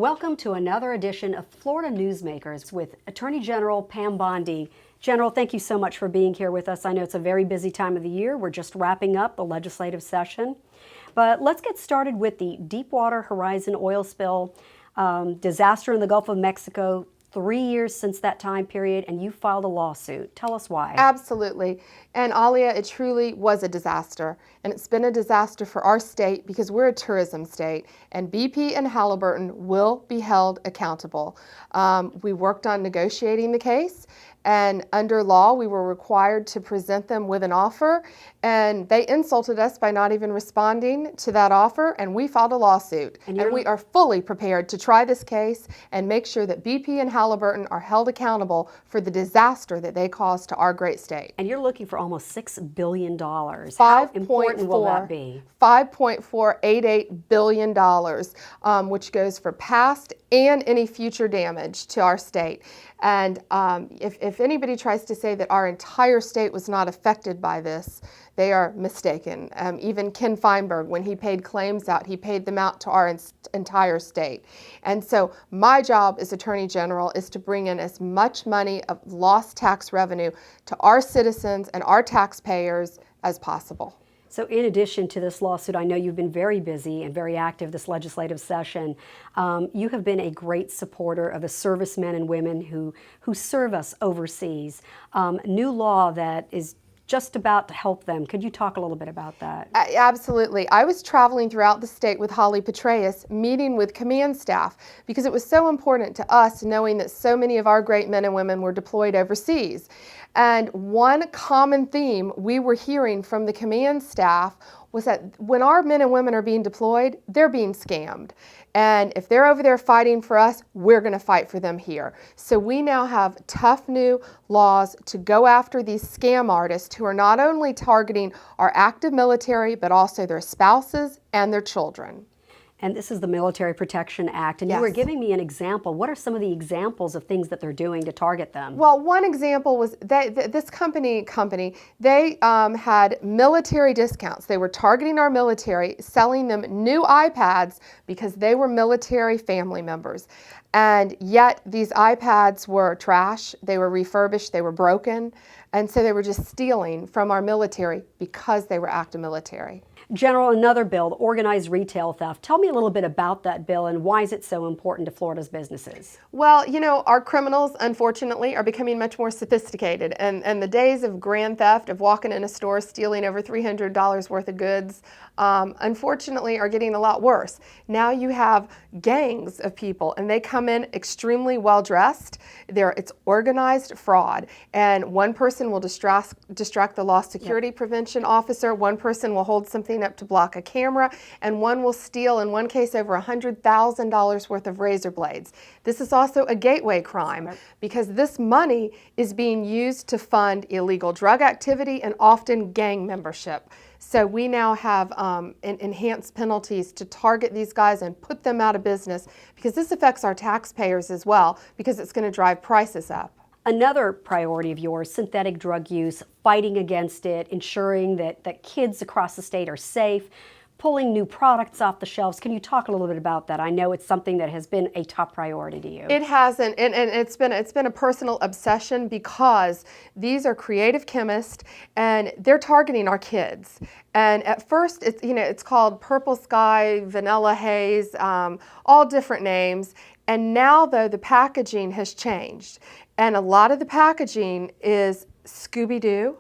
Welcome to another edition of Florida Newsmakers with Attorney General Pam Bondi. General, thank you so much for being here with us. I know it's a very busy time of the year. We're just wrapping up the legislative session. But let's get started with the Deepwater Horizon oil spill, disaster in the Gulf of Mexico. 3 years since that time period, and you filed a lawsuit. Tell us why. Absolutely. And Alia, it truly was a disaster. And it's been a disaster for our state because we're a tourism state, and BP and Halliburton will be held accountable. We worked on negotiating the case, and under law, we were required to present them with an offer, and they insulted us by not even responding to that offer, and we filed a lawsuit. And we are fully prepared to try this case and make sure that BP and Halliburton are held accountable for the disaster that they caused to our great state. And you're looking for almost $6 billion. How important will that be? $5.488 billion, which goes for past and any future damage to our state. And if anybody tries to say that our entire state was not affected by this, they are mistaken. Even Ken Feinberg, when he paid claims out, he paid them out to our entire state. And so my job as Attorney General is to bring in as much money of lost tax revenue to our citizens and our taxpayers as possible. So in addition to this lawsuit, I know you've been very busy and very active this legislative session. You have been a great supporter of the servicemen and women who serve us overseas. New law that is just about to help them. Could you talk a little bit about that? Absolutely. I was traveling throughout the state with Holly Petraeus, meeting with command staff, because it was so important to us knowing that so many of our great men and women were deployed overseas. And one common theme we were hearing from the command staff was that when our men and women are being deployed, they're being scammed. And if they're over there fighting for us, we're going to fight for them here. So we now have tough new laws to go after these scam artists who are not only targeting our active military, but also their spouses and their children. And this is the Military Protection Act, and Yes. You were giving me an example. What are some of the examples of things that they're doing to target them? Well, one example was this company, they had military discounts. They were targeting our military, selling them new iPads because they were military family members. And yet these iPads were trash, they were refurbished, they were broken, and so they were just stealing from our military because they were active military. General, another bill, organized retail theft. Tell me a little bit about that bill and why is it so important to Florida's businesses? Well, you know, our criminals, unfortunately, are becoming much more sophisticated. And the days of grand theft, of walking in a store, stealing over $300 worth of goods, unfortunately, are getting a lot worse. Now you have gangs of people, and they come in extremely well dressed. It's organized fraud. And one person will distract the lost security prevention officer, one person will hold something up to block a camera, and one will steal, in one case, over $100,000 worth of razor blades. This is also a gateway crime because this money is being used to fund illegal drug activity and often gang membership. So we now have enhanced penalties to target these guys and put them out of business because this affects our taxpayers as well because it's going to drive prices up. Another priority of yours, synthetic drug use, fighting against it, ensuring that kids across the state are safe, pulling new products off the shelves. Can you talk a little bit about that? I know it's something that has been a top priority to you. It hasn't, and it's been a personal obsession because these are creative chemists and they're targeting our kids. And at first, it's called Purple Sky, Vanilla Haze, all different names. And now, though, the packaging has changed. And a lot of the packaging is Scooby-Doo,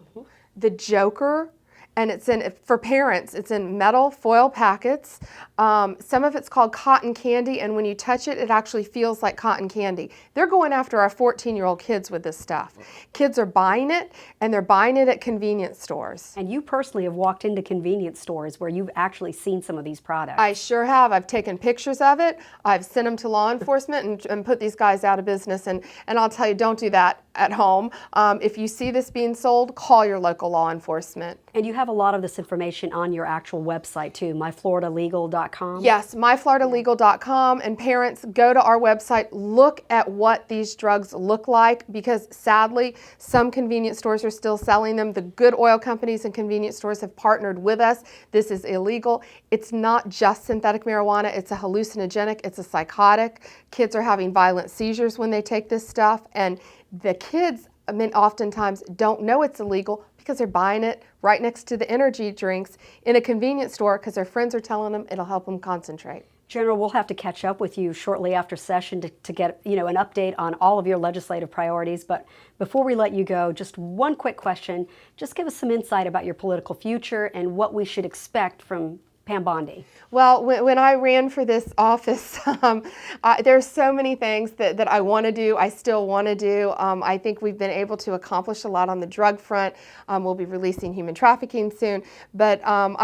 the Joker, and for parents, it's in metal foil packets. Some of it's called cotton candy, and when you touch it, it actually feels like cotton candy. They're going after our 14-year-old kids with this stuff. Kids are buying it, and they're buying it at convenience stores. And you personally have walked into convenience stores where you've actually seen some of these products. I sure have. I've taken pictures of it. I've sent them to law enforcement and put these guys out of business. And I'll tell you, don't do that at home. If you see this being sold, call your local law enforcement. And you have a lot of this information on your actual website too, myfloridalegal.com. Yes, myfloridalegal.com, and parents, go to our website, look at what these drugs look like, because sadly some convenience stores are still selling them. The good oil companies and convenience stores have partnered with us. This is illegal. It's not just synthetic marijuana, it's a hallucinogenic, it's a psychotic. Kids are having violent seizures when they take this stuff, and the kids, I mean, oftentimes don't know it's illegal because they're buying it right next to the energy drinks in a convenience store because their friends are telling them it'll help them concentrate. General, we'll have to catch up with you shortly after session to get an update on all of your legislative priorities. But before we let you go, just one quick question. Just give us some insight about your political future and what we should expect from Pam Bondi. Well, when I ran for this office, there's so many things that I want to do, I still want to do. I think we've been able to accomplish a lot on the drug front. We'll be releasing human trafficking soon. But I'm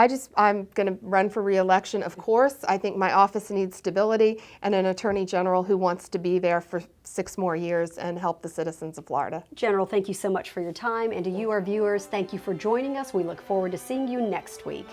going to run for re-election, of course. I think my office needs stability and an attorney general who wants to be there for 6 more years and help the citizens of Florida. General, thank you so much for your time. And to you, our viewers, thank you for joining us. We look forward to seeing you next week.